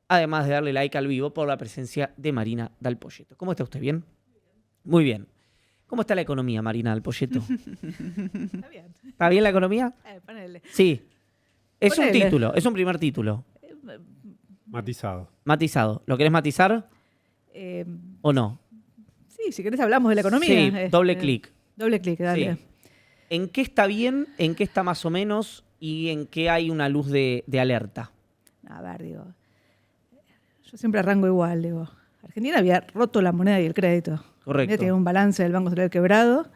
además de darle like al vivo por la presencia de Marina Dal Poyetto. ¿Cómo está usted? ¿Bien? Muy bien. ¿Cómo está la economía, Marina Dal Poyetto? Está bien. ¿Está bien la economía? Ponele. Sí. Es un Ponele. título, es un primer título. Matizado. Matizado. ¿Lo querés matizar Eh, o no? sí, si querés hablamos de la economía. Sí, doble clic. Doble clic, dale. Sí. ¿En qué está bien, en qué está más o menos y en qué hay una luz de alerta? A ver, digo, yo siempre arranco igual, digo. Argentina había roto la moneda y el crédito. Correcto. Tenía un balance del Banco Central quebrado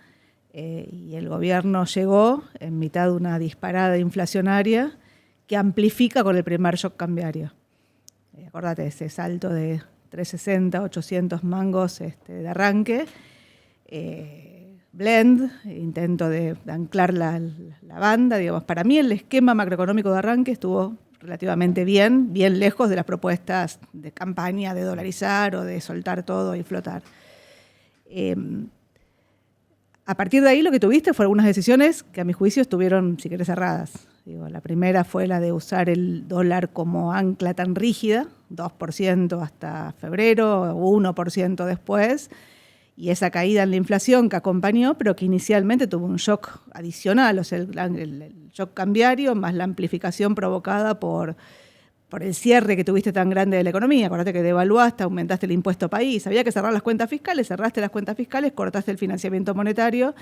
y el gobierno llegó en mitad de una disparada inflacionaria que amplifica con el primer shock cambiario. Acordate, ese salto de 360, 800 mangos de arranque. Blend, intento de anclar la banda. Digamos, para mí el esquema macroeconómico de arranque estuvo relativamente bien lejos de las propuestas de campaña de dolarizar o de soltar todo y flotar. A partir de ahí lo que tuviste fueron algunas decisiones que a mi juicio estuvieron, si querés, erradas. Digo, la primera fue la de usar el dólar como ancla tan rígida, 2% hasta febrero, 1% después, y esa caída en la inflación que acompañó, pero que inicialmente tuvo un shock adicional, o sea, el shock cambiario más la amplificación provocada por el cierre que tuviste tan grande de la economía. Acordate que devaluaste, aumentaste el impuesto país, había que cerrar las cuentas fiscales, cerraste las cuentas fiscales, cortaste el financiamiento monetario.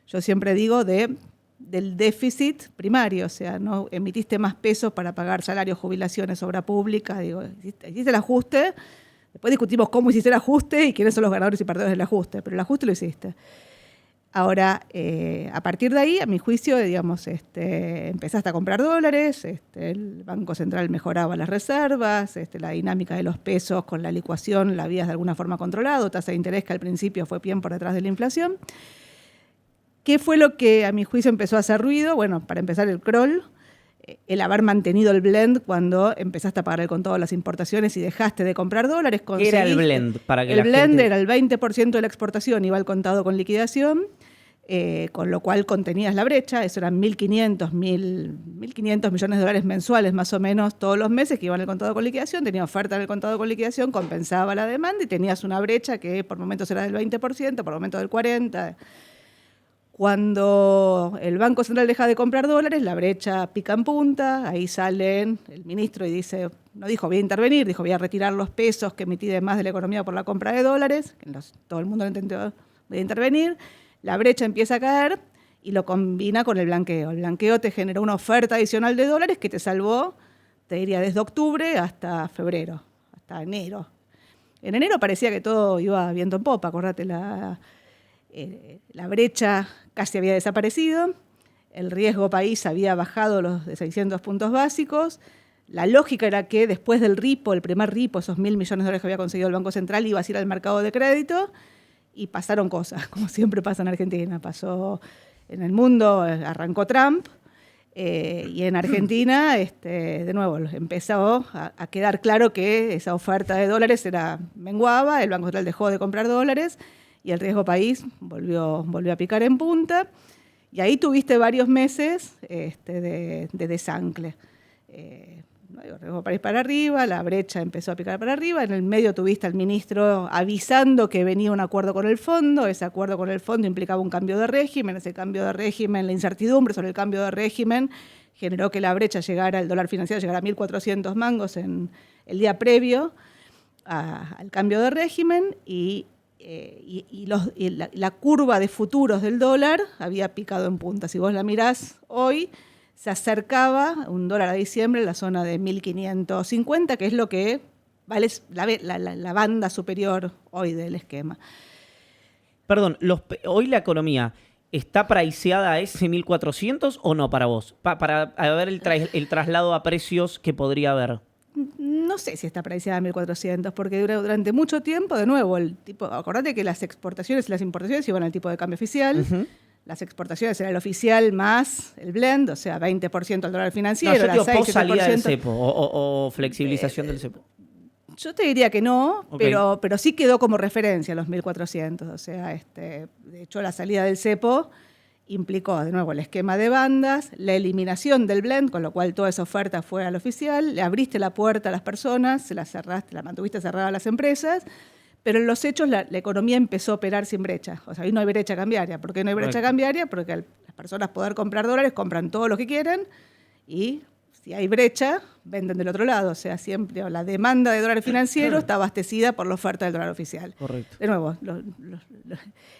Yo siempre digo del déficit primario, o sea, no emitiste más pesos para pagar salarios, jubilaciones, obra pública, digo, hiciste el ajuste. Después discutimos cómo hiciste el ajuste y quiénes son los ganadores y perdedores del ajuste, pero el ajuste lo hiciste. Ahora, a partir de ahí, a mi juicio, digamos, empezaste a comprar dólares, el Banco Central mejoraba las reservas, la dinámica de los pesos con la licuación la habías de alguna forma controlado, tasa de interés que al principio fue bien por detrás de la inflación. ¿Qué fue lo que a mi juicio empezó a hacer ruido? Bueno, para empezar el crawl, el haber mantenido el blend cuando empezaste a pagar el contado de las importaciones y dejaste de comprar dólares. ¿Qué era el blend? Para que el blend gente... era el 20% de la exportación, iba al contado con liquidación, con lo cual contenías la brecha. Eso eran 1.500 millones de dólares mensuales más o menos todos los meses que iban al contado con liquidación. Tenía oferta en el contado con liquidación, compensaba la demanda y tenías una brecha que por momentos era del 20%, por momentos del 40%. Cuando el Banco Central deja de comprar dólares, la brecha pica en punta, ahí sale el ministro y dice, no dijo voy a intervenir, dijo voy a retirar los pesos que emití de más de la economía por la compra de dólares, todo el mundo lo entendió, voy a intervenir, la brecha empieza a caer y lo combina con el blanqueo. El blanqueo te generó una oferta adicional de dólares que te salvó, te diría, desde octubre hasta febrero, hasta enero. En enero parecía que todo iba viento en popa, acordate, la brecha casi había desaparecido, el riesgo país había bajado los de 600 puntos básicos, la lógica era que después del repo, el primer repo, esos 1.000 millones de dólares que había conseguido el Banco Central, ibas a ir al mercado de crédito y pasaron cosas, como siempre pasa en Argentina. Pasó en el mundo, arrancó Trump y en Argentina, de nuevo, empezó a quedar claro que esa oferta de dólares menguaba, el Banco Central dejó de comprar dólares y el riesgo país volvió a picar en punta. Y ahí tuviste varios meses de desancle. El riesgo país para arriba, la brecha empezó a picar para arriba. En el medio tuviste al ministro avisando que venía un acuerdo con el fondo. Ese acuerdo con el fondo implicaba un cambio de régimen. Ese cambio de régimen, la incertidumbre sobre el cambio de régimen, generó que la brecha llegara, el dólar financiero llegara a 1.400 mangos en el día previo al cambio de régimen y la curva de futuros del dólar había picado en punta. Si vos la mirás hoy, se acercaba un dólar a diciembre en la zona de 1.550, que es lo que vale la banda superior hoy del esquema. Perdón, hoy la economía ¿está priceada a ese 1.400 o no para vos? Para ver el traslado a precios que podría haber. No sé si está priceada a 1.400, porque durante mucho tiempo, de nuevo, acordate que las exportaciones y las importaciones iban al tipo de cambio oficial. Uh-huh. Las exportaciones era el oficial más el blend, o sea, 20% al dólar financiero. No, yo digo post salida del cepo o flexibilización del cepo. Yo te diría que no, okay, pero sí quedó como referencia los 1.400. O sea, de hecho, la salida del cepo implicó de nuevo el esquema de bandas, la eliminación del blend, con lo cual toda esa oferta fue al oficial, le abriste la puerta a las personas, se la cerraste, la mantuviste cerrada a las empresas, pero en los hechos la economía empezó a operar sin brecha. O sea, ahí no hay brecha cambiaria. ¿Por qué no hay brecha Correcto. cambiaria? Porque al las personas poder comprar dólares, compran todo lo que quieren y si hay brecha, venden del otro lado. O sea, siempre la demanda de dólares financieros está abastecida por la oferta del dólar oficial. Correcto. De nuevo,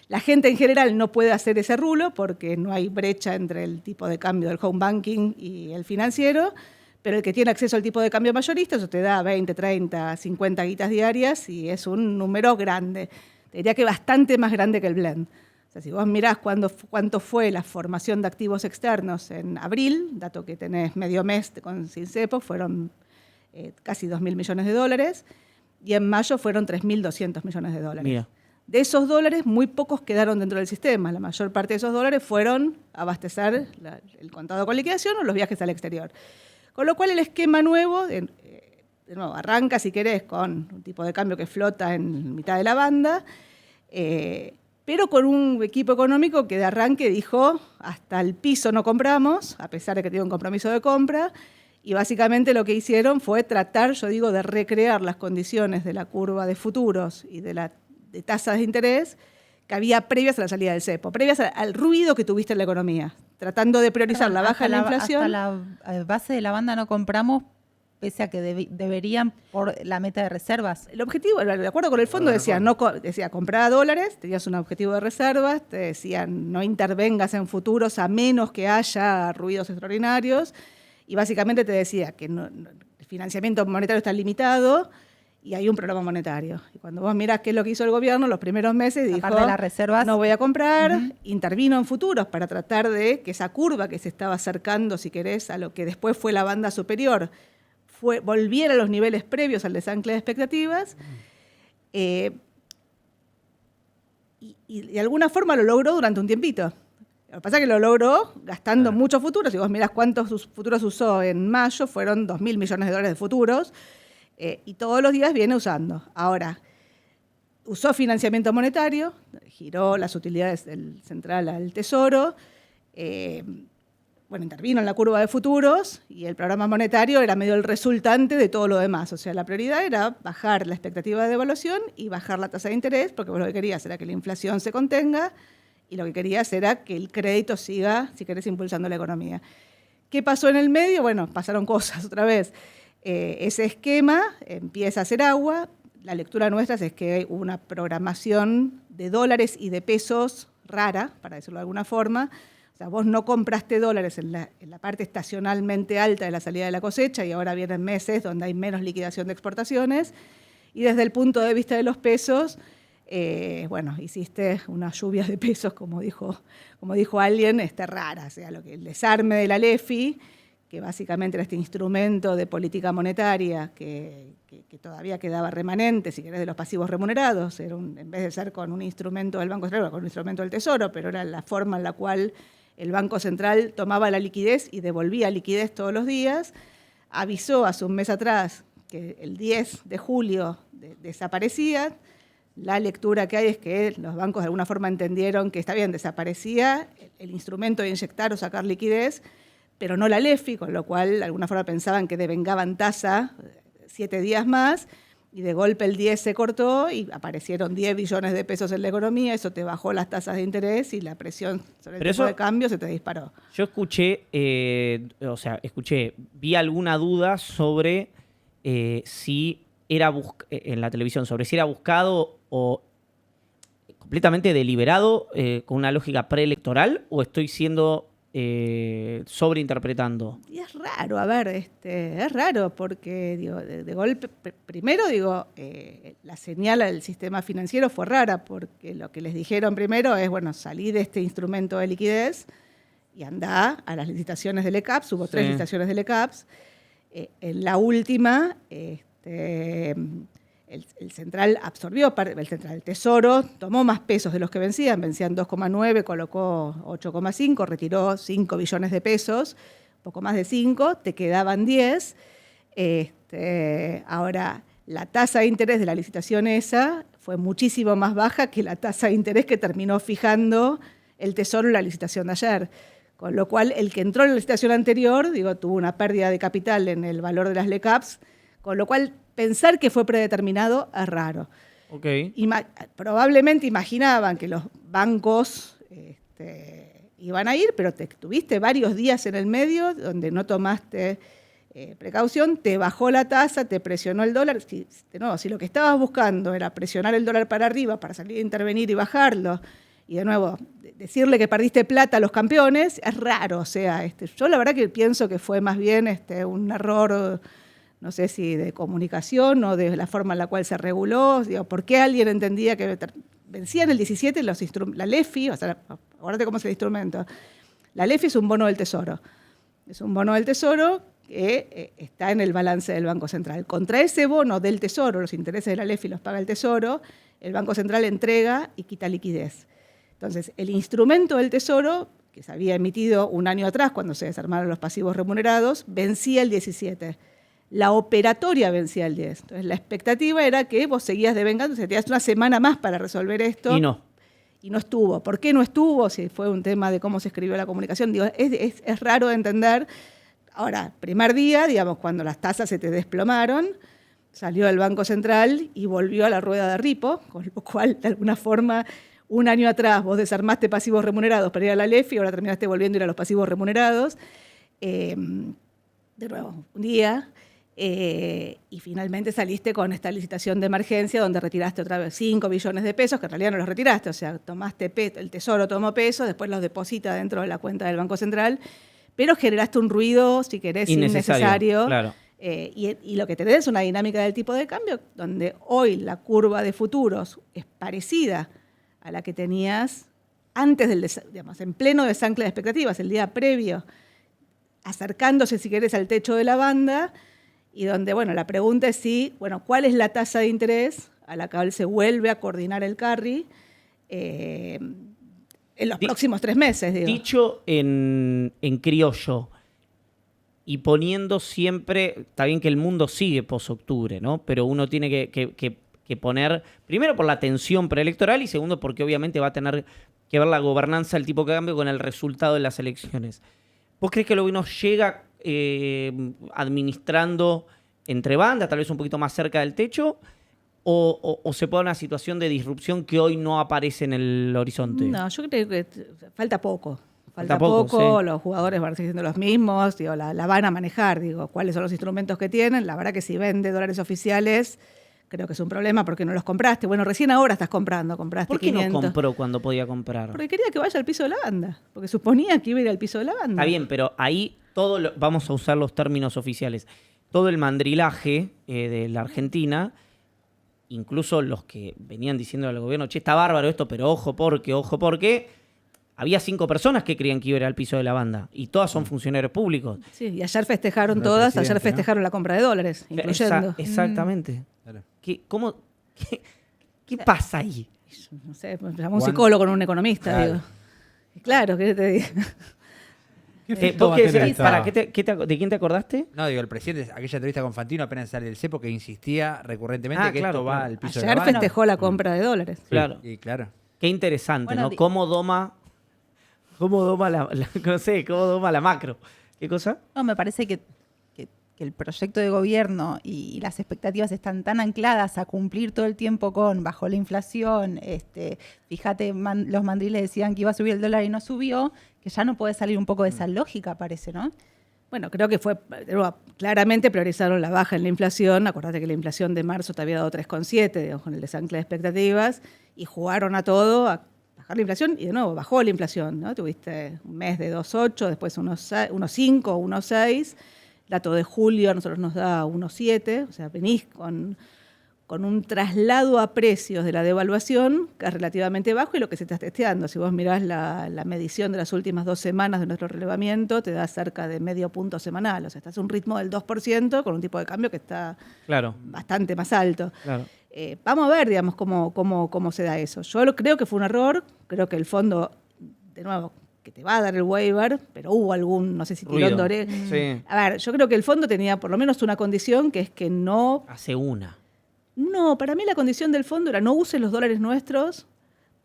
la gente en general no puede hacer ese rulo porque no hay brecha entre el tipo de cambio del home banking y el financiero, pero el que tiene acceso al tipo de cambio mayorista, eso te da 20, 30, 50 guitas diarias y es un número grande. Te diría que bastante más grande que el blend. O sea, si vos mirás cuánto fue la formación de activos externos en abril, dato que tenés medio mes con Sincepo, fueron casi 2.000 millones de dólares, y en mayo fueron 3.200 millones de dólares. Mira. De esos dólares, muy pocos quedaron dentro del sistema. La mayor parte de esos dólares fueron a abastecer el contado con liquidación o los viajes al exterior. Con lo cual el esquema nuevo, de nuevo, arranca, si querés, con un tipo de cambio que flota en mitad de la banda, pero con un equipo económico que de arranque dijo, hasta el piso no compramos, a pesar de que tiene un compromiso de compra, y básicamente lo que hicieron fue tratar, yo digo, de recrear las condiciones de la curva de futuros y de tasas de interés que había previas a la salida del cepo, previas al ruido que tuviste en la economía, tratando de priorizar la baja de la inflación. Hasta la base de la banda no compramos, pese a que deberían por la meta de reservas. El objetivo, de acuerdo con el fondo, decía comprar dólares, tenías un objetivo de reservas, te decían no intervengas en futuros a menos que haya ruidos extraordinarios, y básicamente te decía que el financiamiento monetario está limitado y hay un programa monetario. Y cuando vos mirás qué es lo que hizo el gobierno los primeros meses, dijo, Aparte de las reservas, no voy a comprar, intervino en futuros para tratar de que esa curva que se estaba acercando, si querés, a lo que después fue la banda superior, volviera a los niveles previos al desancre de expectativas, y de alguna forma lo logró durante un tiempito. Lo que pasa es que lo logró gastando muchos futuros. Si vos mirás cuántos futuros usó en mayo, fueron 2.000 millones de dólares de futuros, y todos los días viene usando. Ahora, usó financiamiento monetario, giró las utilidades del central al tesoro, intervino en la curva de futuros y el programa monetario era medio el resultante de todo lo demás. O sea, la prioridad era bajar la expectativa de devaluación y bajar la tasa de interés, porque vos lo que querías era que la inflación se contenga y lo que querías era que el crédito siga, si querés, impulsando la economía. ¿Qué pasó en el medio? Bueno, pasaron cosas otra vez. Ese esquema empieza a hacer agua. La lectura nuestra es que hubo una programación de dólares y de pesos rara, para decirlo de alguna forma. O sea, vos no compraste dólares en la parte estacionalmente alta de la salida de la cosecha y ahora vienen meses donde hay menos liquidación de exportaciones. Y desde el punto de vista de los pesos, hiciste una lluvia de pesos, como dijo alguien, rara. O sea, el desarme de la LEFI, que básicamente era este instrumento de política monetaria que todavía quedaba remanente, si querés, de los pasivos remunerados. En vez de ser con un instrumento del Banco Central, con un instrumento del Tesoro, pero era la forma en la cual el Banco Central tomaba la liquidez y devolvía liquidez todos los días. Avisó hace un mes atrás que el 10 de julio desaparecía. La lectura que hay es que los bancos de alguna forma entendieron que está bien, desaparecía el instrumento de inyectar o sacar liquidez, pero no la LEFI, con lo cual de alguna forma pensaban que devengaban tasa 7 días más, y de golpe el 10 se cortó y aparecieron 10 billones de pesos en la economía, eso te bajó las tasas de interés y la presión sobre el tipo de cambio se te disparó. Yo vi alguna duda sobre si era en la televisión, sobre si era buscado o completamente deliberado con una lógica preelectoral, o estoy siendo sobreinterpretando. Y es raro, es raro porque de golpe, primero la señal del sistema financiero fue rara porque lo que les dijeron primero es, salí de este instrumento de liquidez y andá a las licitaciones del ECAPS, hubo 3 licitaciones del ECAPS. En la última, el central absorbió, el Tesoro tomó más pesos de los que vencían 2,9, colocó 8,5, retiró 5 billones de pesos, poco más de 5, te quedaban 10. Ahora, la tasa de interés de la licitación esa fue muchísimo más baja que la tasa de interés que terminó fijando el Tesoro en la licitación de ayer. Con lo cual, el que entró en la licitación anterior, tuvo una pérdida de capital en el valor de las LECAPs, con lo cual pensar que fue predeterminado es raro. Ok. Probablemente imaginaban que los bancos iban a ir, pero tuviste varios días en el medio donde no tomaste precaución, te bajó la tasa, te presionó el dólar. Si lo que estabas buscando era presionar el dólar para arriba para salir a intervenir y bajarlo, y de nuevo, decirle que perdiste plata a los campeones, es raro. O sea, yo la verdad que pienso que fue más bien un error, no sé si de comunicación o de la forma en la cual se reguló. ¿Por qué alguien entendía que vencían el 17 la LEFI? O sea, acuérdate cómo es el instrumento. La LEFI es un bono del Tesoro. Es un bono del Tesoro que está en el balance del Banco Central. Contra ese bono del Tesoro, los intereses de la LEFI los paga el Tesoro, el Banco Central entrega y quita liquidez. Entonces, el instrumento del Tesoro, que se había emitido un año atrás cuando se desarmaron los pasivos remunerados, vencía el 17. La operatoria vencía el 10. Entonces, la expectativa era que vos seguías devengando, o sea, tenías una semana más para resolver esto. Y no. Y no estuvo. ¿Por qué no estuvo? Si fue un tema de cómo se escribió la comunicación. Es raro de entender. Ahora, primer día, cuando las tasas se te desplomaron, salió el Banco Central y volvió a la rueda de repo, con lo cual, de alguna forma, un año atrás vos desarmaste pasivos remunerados para ir a la LEFI, ahora terminaste volviendo a ir a los pasivos remunerados. De nuevo, un día, y finalmente saliste con esta licitación de emergencia donde retiraste otra vez 5 billones de pesos, que en realidad no los retiraste, o sea, tomaste el Tesoro tomó pesos, después los deposita dentro de la cuenta del Banco Central, pero generaste un ruido, si querés, innecesario. Claro. Y lo que tenés es una dinámica del tipo de cambio, donde hoy la curva de futuros es parecida a la que tenías antes en pleno desancre de expectativas, el día previo, acercándose, si querés, al techo de la banda, y donde, la pregunta es ¿cuál es la tasa de interés a la cual se vuelve a coordinar el carry en los próximos 3 meses? Dicho en criollo, y poniendo siempre, está bien que el mundo sigue post-octubre, ¿no? Pero uno tiene que poner, primero por la tensión preelectoral y segundo porque obviamente va a tener que ver la gobernanza del tipo de cambio con el resultado de las elecciones. ¿Vos crees que el gobierno llega administrando entre bandas, tal vez un poquito más cerca del techo, o se pone una situación de disrupción que hoy no aparece en el horizonte? No, yo creo que falta poco. Falta poco, sí. Los jugadores van a seguir siendo los mismos, la van a manejar, cuáles son los instrumentos que tienen. La verdad que si vende dólares oficiales, creo que es un problema porque no los compraste. Bueno, recién ahora estás comprando, compraste ¿Por qué 500. no compró cuando podía comprar? Porque quería que vaya al piso de la banda, porque suponía que iba a ir al piso de la banda. Está bien, pero ahí vamos a usar los términos oficiales. Todo el mandrilaje de la Argentina, incluso los que venían diciendo al gobierno, che, está bárbaro esto, pero ojo porque, había 5 personas que creían que iba a ir al piso de la banda, y todas son funcionarios públicos. Sí, y ayer festejaron todas, ayer festejaron la compra de dólares, incluyendo. Exactamente. Claro. ¿Qué pasa ahí? No sé, llamó un psicólogo con un economista, Claro. Claro, ¿qué te digo? ¿Qué efecto va a tener esta- ¿De quién te acordaste? No, el presidente, aquella entrevista con Fantino apenas sale del cepo que insistía recurrentemente que claro, esto va claro. al piso de Ayer la banda. festejó la compra de dólares. Claro. Y claro. Qué interesante, Bueno, ¿no? Cómo doma la macro. ¿Qué cosa? No, me parece que el proyecto de gobierno y las expectativas están tan ancladas a cumplir todo el tiempo bajo la inflación, fíjate, los mandriles decían que iba a subir el dólar y no subió, que ya no puede salir un poco de esa lógica, parece, ¿no? Bueno, creo que claramente priorizaron la baja en la inflación. Acordate que la inflación de marzo te había dado 3,7, con el desancre de expectativas, y jugaron a todo a bajar la inflación, y de nuevo bajó la inflación, ¿no? Tuviste un mes de 2,8, después 1,5, 1,6. Dato de julio a nosotros nos da 1,7, o sea, venís con un traslado a precios de la devaluación que es relativamente bajo y lo que se está testeando. Si vos mirás la medición de las últimas 2 semanas de nuestro relevamiento, te da cerca de medio punto semanal. O sea, estás a un ritmo del 2% con un tipo de cambio que está bastante más alto. Claro. Vamos a ver, cómo se da eso. Yo creo que fue un error, creo que el fondo, de nuevo, que te va a dar el waiver, pero hubo algún, no sé si tirón de oreja. Sí. A ver, yo creo que el fondo tenía por lo menos una condición, que es que no... Hace una. No, para mí la condición del fondo era no uses los dólares nuestros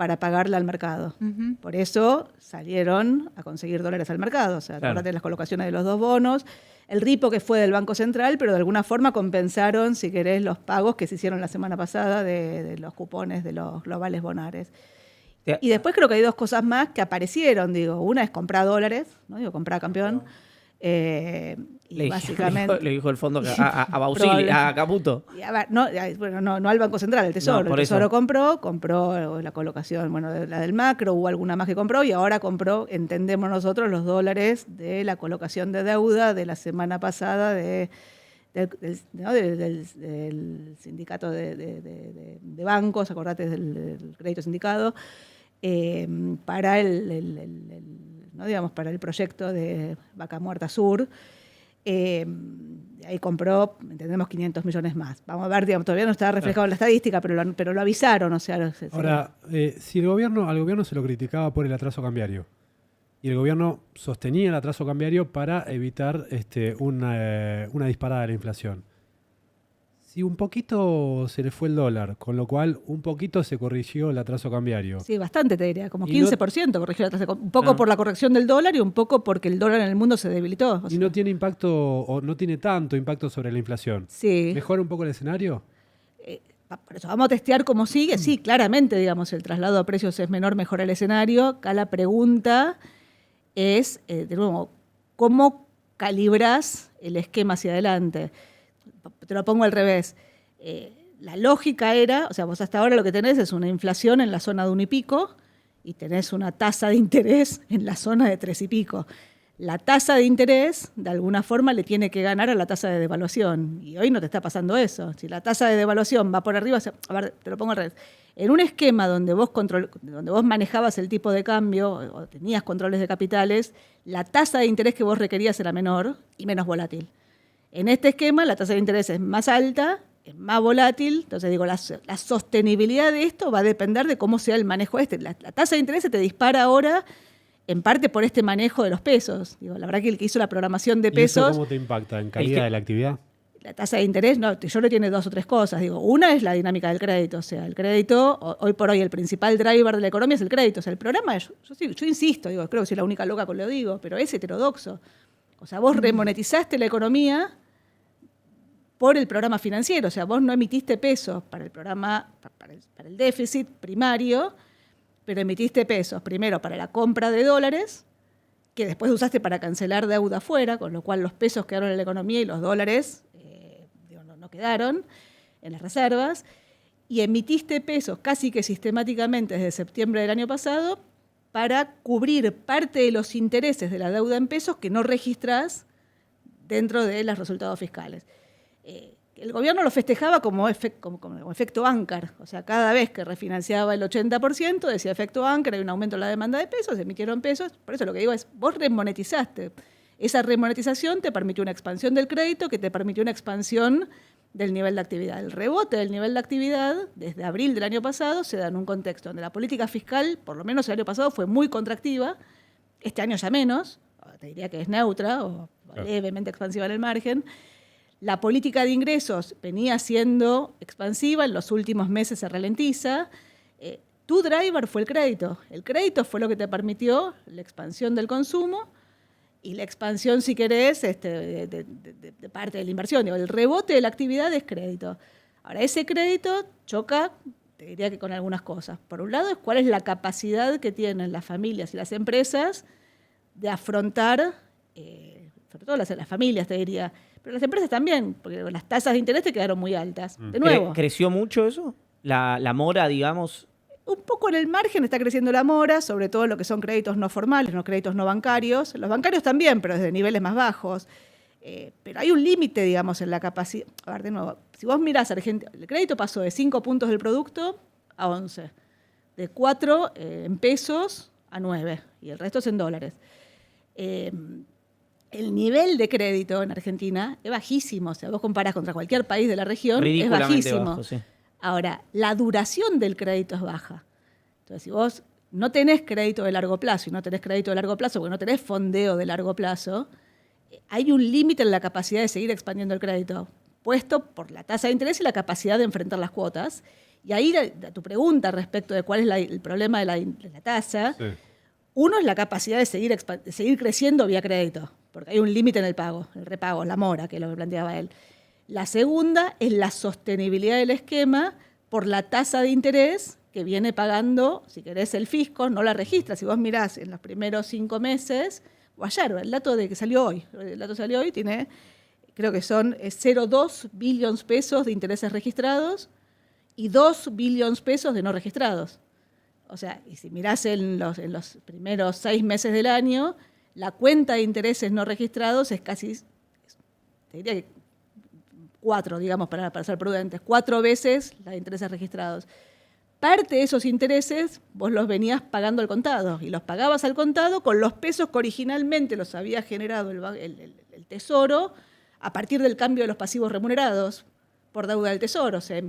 para pagarle al mercado. Ujú. Por eso salieron a conseguir dólares al mercado. O sea, Claro. acuérdate de las colocaciones de los 2 bonos, el repo que fue del Banco Central, pero de alguna forma compensaron, si querés, los pagos que se hicieron la semana pasada de los cupones de los globales bonares. Y después creo que hay 2 cosas más que aparecieron, digo. Una es comprar dólares, ¿no? Digo, comprar campeón. Y básicamente... le dijo el fondo a Bausili, Probable. a Caputo. Y a ver, no al Banco Central, el Tesoro. No, por el Tesoro eso. compró la colocación, bueno, de la del macro, hubo alguna más que compró, y ahora compró, entendemos nosotros, los dólares de la colocación de deuda de la semana pasada del sindicato de bancos, acordate del crédito sindicado, para para el proyecto de Vaca Muerta Sur. Ahí compró, entendemos, 500 millones más. Vamos a ver, digamos, todavía no está reflejado en la estadística, pero lo avisaron. O sea, Ahora, si al gobierno se lo criticaba por el atraso cambiario y el gobierno sostenía el atraso cambiario para evitar una disparada de la inflación. Si un poquito se le fue el dólar, con lo cual un poquito se corrigió el atraso cambiario. sí, bastante te diría, como Y no- 15% corrigió la tasa. Un poco Ah. por la corrección del dólar y un poco porque el dólar en el mundo se debilitó. O Y sea, no tiene impacto, o no tiene tanto impacto sobre la inflación. sí. ¿Mejora un poco el escenario? Por eso vamos a testear cómo sigue. Sí, claramente, digamos, el traslado a precios es menor, mejora el escenario. Acá la pregunta es, de nuevo, ¿cómo calibras el esquema hacia adelante? Te lo pongo al revés. La lógica era, o sea, vos hasta ahora lo que tenés es una inflación en la zona de 1 y pico y tenés una tasa de interés en la zona de 3 y pico. La tasa de interés, de alguna forma, le tiene que ganar a la tasa de devaluación. Y hoy no te está pasando eso. Si la tasa de devaluación va por arriba, a ver, te lo pongo al revés. En un esquema donde vos manejabas el tipo de cambio o tenías controles de capitales, la tasa de interés que vos requerías era menor y menos volátil. En este esquema, la tasa de interés es más alta, es más volátil. Entonces, digo, la sostenibilidad de esto va a depender de cómo sea el manejo este. La tasa de interés se te dispara ahora en parte por este manejo de los pesos. Digo, la verdad que el que hizo la programación de ¿Y eso pesos, cómo te impacta en calidad de la actividad? la tasa de interés, no, yo le tiene 2 o 3 cosas. Digo, una es la dinámica del crédito. O sea, el crédito, hoy por hoy, el principal driver de la economía es el crédito. O sea, el programa, yo insisto, digo, creo que soy la única loca que lo digo, pero es heterodoxo. O sea, vos remonetizaste la economía por el programa financiero. O sea, vos no emitiste pesos para el programa, para el déficit primario, pero emitiste pesos primero para la compra de dólares, que después usaste para cancelar deuda afuera, con lo cual los pesos quedaron en la economía y los dólares no quedaron en las reservas, y emitiste pesos casi que sistemáticamente desde septiembre del año pasado para cubrir parte de los intereses de la deuda en pesos que no registrás dentro de los resultados fiscales. El gobierno lo festejaba como efecto Ancar. O sea, cada vez que refinanciaba el 80%, decía efecto Ancar, hay un aumento en la demanda de pesos, se emitieron pesos. Por eso lo que digo es, vos remonetizaste. Esa remonetización te permitió una expansión del crédito, que te permitió una expansión del nivel de actividad. El rebote del nivel de actividad, desde abril del año pasado, se da en un contexto donde la política fiscal, por lo menos el año pasado, fue muy contractiva. Este año ya menos, te diría que es neutra o levemente expansiva en el margen. La política de ingresos venía siendo expansiva, en los últimos meses se ralentiza. Tu driver fue el crédito. El crédito fue lo que te permitió la expansión del consumo y la expansión, si querés, de parte de la inversión. Digo, el rebote de la actividad es crédito. Ahora, ese crédito choca, te diría que con algunas cosas. Por un lado, es cuál es la capacidad que tienen las familias y las empresas de afrontar, sobre todo las familias, te diría, pero las empresas también, porque las tasas de interés te quedaron muy altas. De nuevo. ¿Creció mucho eso? La mora, digamos. Un poco en el margen está creciendo la mora, sobre todo en lo que son créditos no formales, no créditos no bancarios. Los bancarios también, pero desde niveles más bajos. Pero hay un límite, digamos, en la capacidad. A ver, de nuevo, si vos mirás Argentina, el crédito pasó de 5 puntos del producto a 11. De 4 en pesos a 9. Y el resto es en dólares. El nivel de crédito en Argentina es bajísimo. O sea, vos comparás contra cualquier país de la región, es Ridículamente bajísimo. bajo, sí. Ahora, la duración del crédito es baja. Entonces, si vos no tenés crédito de largo plazo y no tenés crédito de largo plazo porque no tenés fondeo de largo plazo, hay un límite en la capacidad de seguir expandiendo el crédito, puesto por la tasa de interés y la capacidad de enfrentar las cuotas. Y ahí tu pregunta respecto de cuál es el problema de la tasa, Sí. uno es la capacidad de seguir creciendo vía crédito, porque hay un límite en el pago, el repago, la mora, que es lo que planteaba él. La segunda es la sostenibilidad del esquema por la tasa de interés que viene pagando, si querés, el fisco, no la registra. Si vos mirás en los primeros 5 meses, o ayer, el dato de que salió hoy, tiene, creo que son 0,2 billones pesos de intereses registrados y 2 billones pesos de no registrados. O sea, y si mirás en los primeros 6 meses del año, la cuenta de intereses no registrados es casi, te diría que 4, digamos, para ser prudentes, 4 veces la de intereses registrados. Parte de esos intereses vos los venías pagando al contado, y los pagabas al contado con los pesos que originalmente los había generado el Tesoro a partir del cambio de los pasivos remunerados por deuda del Tesoro. O sea,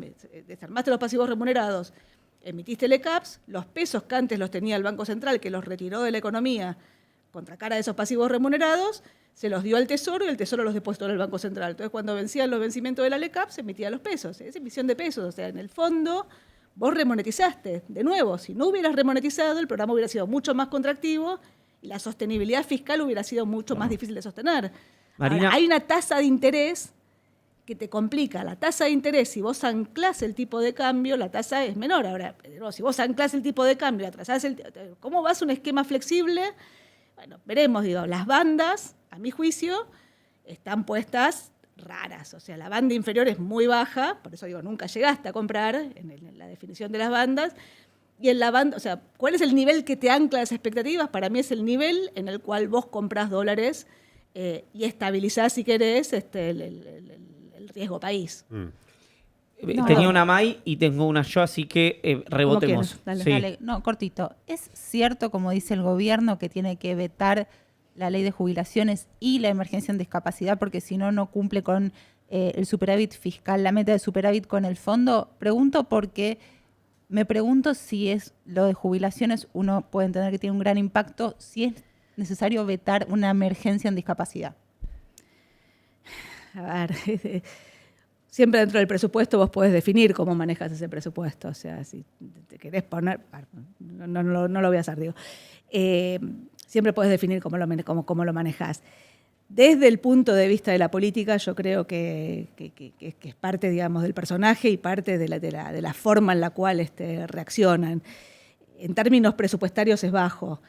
desarmaste los pasivos remunerados, emitiste el ECAPS, los pesos que antes los tenía el Banco Central, que los retiró de la economía contra cara de esos pasivos remunerados, se los dio al Tesoro y el Tesoro los depositó en el Banco Central. Entonces, cuando vencían los vencimientos de la LECAP, se emitían los pesos. Es emisión de pesos. O sea, en el fondo, vos remonetizaste. De nuevo, si no hubieras remonetizado, el programa hubiera sido mucho más contractivo y la sostenibilidad fiscal hubiera sido mucho más difícil de sostener. Marina. Ahora, hay una tasa de interés que te complica. La tasa de interés, si vos anclás el tipo de cambio, la tasa es menor. Ahora, si vos anclás el tipo de cambio, atrasás ¿cómo vas a un esquema flexible? Bueno, veremos, digo, las bandas, a mi juicio, están puestas raras. O sea, la banda inferior es muy baja, por eso digo, nunca llegaste a comprar en la definición de las bandas. Y en la banda, o sea, ¿cuál es el nivel que te ancla las expectativas? Para mí es el nivel en el cual vos comprás dólares y estabilizás, si querés, el riesgo país. No. Tenía una Mai y tengo una yo, así que rebotemos. quieras, dale. Sí. Dale, no, cortito. ¿Es cierto, como dice el gobierno, que tiene que vetar la ley de jubilaciones y la emergencia en discapacidad porque si no, no cumple con el superávit fiscal, la meta de superávit con el fondo? Pregunto porque me pregunto si es lo de jubilaciones, uno puede entender que tiene un gran impacto, si es necesario vetar una emergencia en discapacidad. A ver, siempre dentro del presupuesto vos podés definir cómo manejas ese presupuesto. O sea, si te querés poner... No lo voy a hacer, digo. Siempre podés definir cómo lo manejás. Desde el punto de vista de la política, yo creo que es parte, digamos, del personaje y parte de la forma en la cual reaccionan. En términos presupuestarios es bajo.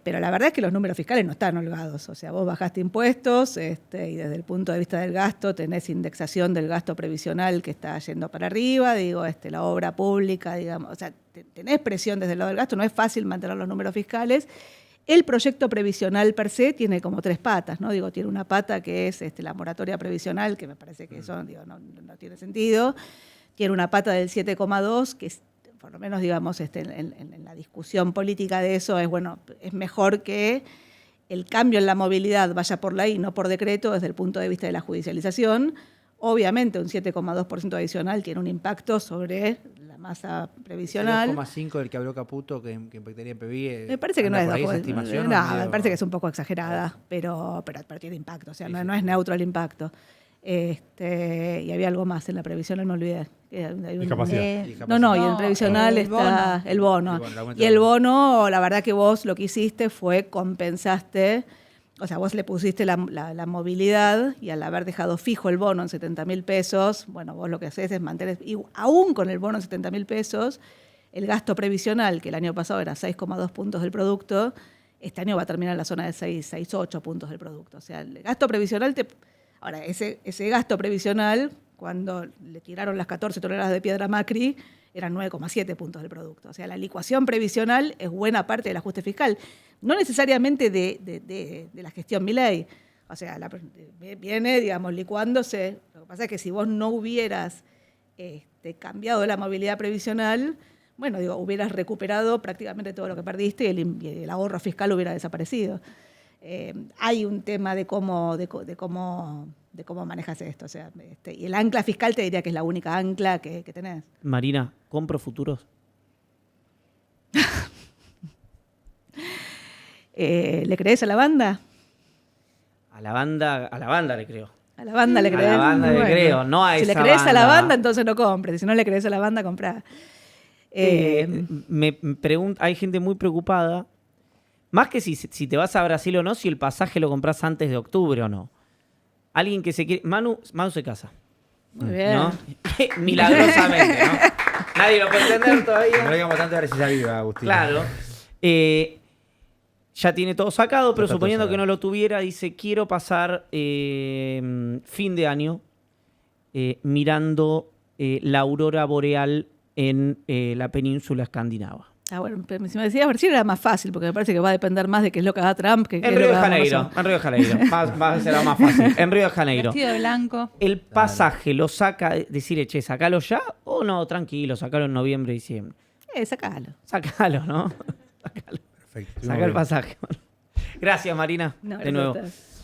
Pero la verdad es que los números fiscales no están holgados. O sea, vos bajaste impuestos y desde el punto de vista del gasto tenés indexación del gasto previsional que está yendo para arriba, la obra pública, digamos. O sea, tenés presión desde el lado del gasto, no es fácil mantener los números fiscales. El proyecto previsional per se tiene como 3 patas, ¿no? Tiene una pata que es la moratoria previsional, que me parece que eso no tiene sentido. Tiene una pata del 7,2, que es, por lo menos, digamos, en la discusión política de eso, es mejor que el cambio en la movilidad vaya por ley y no por decreto desde el punto de vista de la judicialización. Obviamente, un 7,2% adicional tiene un impacto sobre la masa previsional. 0,5 del que habló Caputo, que impactaría en PBI. Me parece que no es esa bajo. estimación. Me parece que es un poco exagerada, pero tiene impacto. O sea, no es neutro el impacto. Y había algo más en la previsional, me olvidé. Discapacidad. No, y en previsional está el bono. aumento Y el del bono, la verdad que vos lo que hiciste fue compensaste, o sea, vos le pusiste la movilidad y al haber dejado fijo el bono en 70.000 pesos, bueno, vos lo que haces es mantener, y aún con el bono en 70.000 pesos, el gasto previsional, que el año pasado era 6,2 puntos del producto, este año va a terminar en la zona de 6,8 puntos del producto. O sea, el gasto previsional Ahora, ese gasto previsional, cuando le tiraron las 14 toneladas de piedra a Macri, eran 9,7 puntos del producto. O sea, la licuación previsional es buena parte del ajuste fiscal. No necesariamente de la gestión Milei. O sea, viene, digamos, licuándose. Lo que pasa es que si vos no hubieras cambiado la movilidad previsional, bueno, hubieras recuperado prácticamente todo lo que perdiste y el ahorro fiscal hubiera desaparecido. Hay un tema de cómo manejas esto. O sea, y el ancla fiscal te diría que es la única ancla que tenés. Marina, ¿compro futuros? ¿Le crees a la banda? A la banda le creo. A la banda le A la crees. banda le creo, no a Si le esa crees a la banda. banda, entonces no compres. Si no le crees a la banda, comprá. Me pregunta, hay gente muy preocupada, más que si te vas a Brasil o no, si el pasaje lo compras antes de octubre o no. Alguien que se quiere... Manu se casa, Muy bien. ¿no? Milagrosamente, ¿no? Nadie lo puede entender No todavía. lo digamos tanto, a ver si está viva, Agustín. Claro. Ya tiene todo sacado, pero está todo suponiendo que sacado. no lo tuviera, dice, quiero pasar fin de año mirando la aurora boreal en la península escandinava. Ah, bueno, pero si me decías Brasil era más fácil, porque me parece que va a depender más de qué es lo que haga Trump que qué En es lo Río que de haga Janeiro, Amazon. en Río de Janeiro. Será más fácil. En Río de Janeiro. Vestido de blanco. El pasaje lo saca, decir, che, sacalo ya o no, tranquilo, sacalo en noviembre, diciembre. Sacalo. Sacalo, ¿no? Sacalo. Perfecto. Saca el pasaje. Gracias, Marina, No, de nuevo. gracias a ustedes.